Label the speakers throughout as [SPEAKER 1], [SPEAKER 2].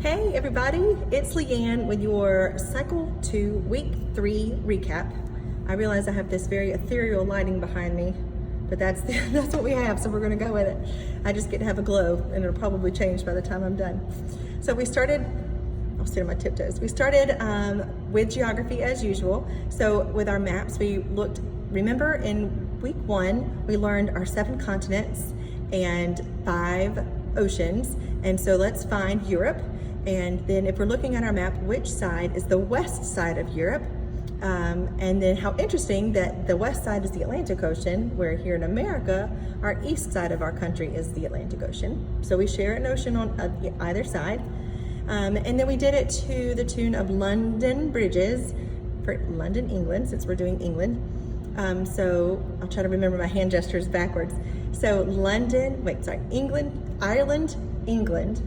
[SPEAKER 1] Hey everybody, it's Leanne with your Cycle 2 Week 3 recap. I realize I have this very ethereal lighting behind me, but that's what we have, so we're gonna go with it. I just get to have a glow and it'll probably change by the time I'm done. So we started, I'll sit on my tiptoes. We started with geography as usual. So with our maps, we looked, remember in week 1, we learned our 7 continents and 5 oceans. And so let's find Europe. And then if we're looking at our map, which side is the west side of Europe? And then how interesting that the west side is the Atlantic Ocean, where here in America, our east side of our country is the Atlantic Ocean. So we share an ocean on either side. And then we did it to the tune of London Bridges for London, England, since we're doing England. So I'll try to remember my hand gestures backwards. So England, Ireland, England.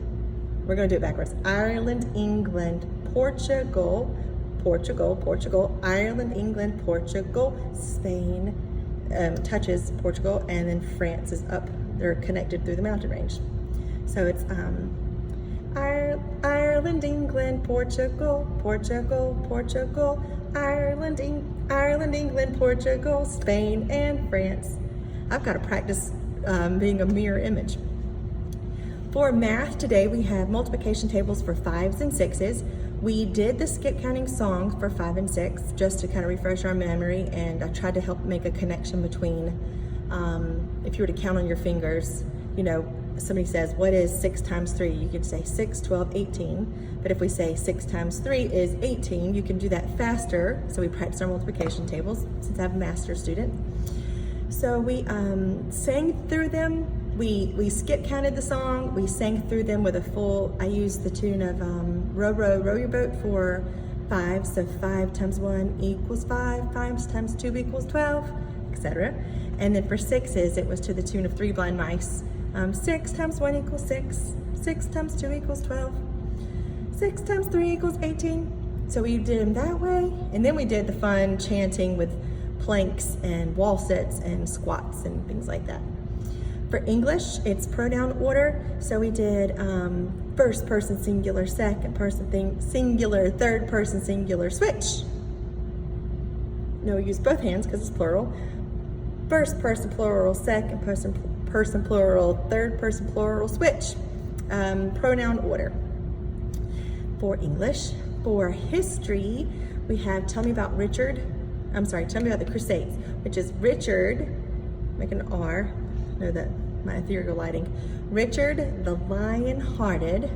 [SPEAKER 1] We're going to do it backwards. Ireland, England, Portugal, Ireland, England, Portugal, Spain touches Portugal, and then France is up. They're connected through the mountain range. So it's Ireland, England, Portugal, Ireland, England, Portugal, Spain, and France. I've got to practice being a mirror image. For math today, we have multiplication tables for 5s and 6s. We did the skip counting songs for 5 and 6 just to kind of refresh our memory, and I tried to help make a connection between, if you were to count on your fingers, you know, somebody says, what is 6 times 3? You could say 6, 12, 18. But if we say 6 times 3 is 18, you can do that faster. So we practice our multiplication tables since I'm a master student. So we sang through them. We skip counted the song. We sang through them with a full, I used the tune of row, row, row your boat for 5. So 5 times 1 equals 5, 5 times 2 equals 12, etc. And then for 6s, it was to the tune of 3 blind mice. 6 times 1 equals 6, 6 times 2 equals 12, 6 times 3 equals 18. So we did them that way. And then we did the fun chanting with planks and wall sits and squats and things like that. For English, it's pronoun order. So we did first person singular, second person singular, third person singular, switch. No, use both hands because it's plural. First person plural, second person plural, third person plural, switch. Pronoun order. For English, for history, we have tell me about the Crusades, which is Richard, make an R, know that my ethereal lighting. Richard the Lion-Hearted,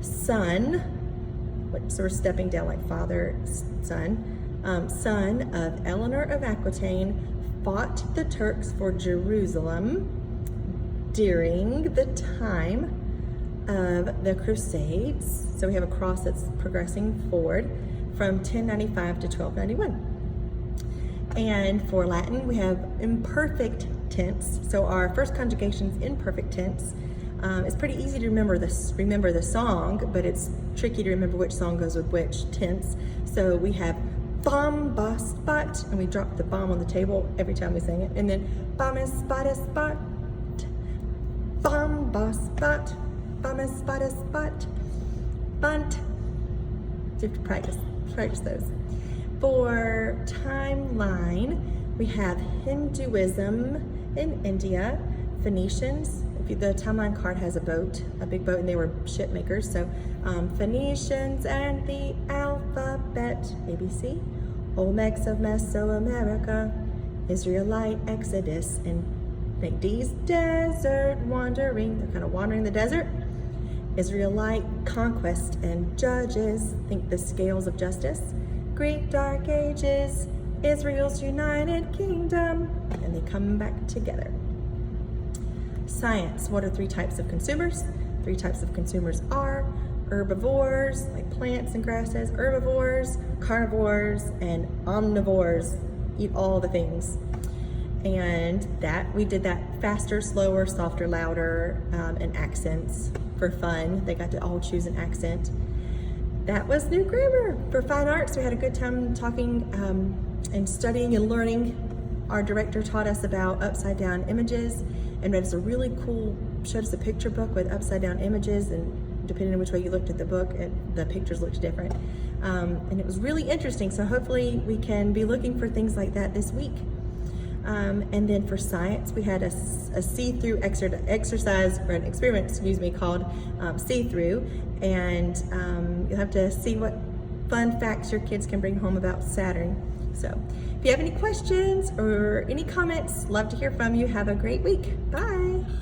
[SPEAKER 1] son, so we're stepping down like father, son, son of Eleanor of Aquitaine, fought the Turks for Jerusalem during the time of the Crusades. So we have a cross that's progressing forward from 1095 to 1291. And for Latin, we have imperfect tense. So our first conjugation's imperfect tense. It's pretty easy to remember the song, but it's tricky to remember which song goes with which tense. So we have bomb, boss, spot, and we drop the bomb on the table every time we sing it. And then bomb is spot, bomb, boss, spot, bomb is spot, bunt. So you have to practice those. For timeline, we have Hinduism in India, Phoenicians. The timeline card has a big boat, and they were ship makers. So Phoenicians and the alphabet, ABC, Olmecs of Mesoamerica, Israelite Exodus, and These desert wandering, they're kind of wandering the desert. Israelite conquest and judges, think the scales of justice. Greek Dark Ages, Israel's United Kingdom, and they come back together. Science, what are 3 types of consumers? 3 types of consumers are herbivores, like plants and grasses, herbivores, carnivores, and omnivores, eat all the things. And we did that faster, slower, softer, louder, and accents for fun. They got to all choose an accent. That was new grammar. For fine arts, we had a good time talking and studying and learning. Our director taught us about upside down images and read us a really cool, showed us a picture book with upside down images and depending on which way you looked at the book, the pictures looked different. And it was really interesting. So hopefully we can be looking for things like that this week. And then for science, we had a see-through exercise, or an experiment, excuse me, called see-through. And you'll have to see what fun facts your kids can bring home about Saturn. So if you have any questions or any comments, love to hear from you. Have a great week. Bye.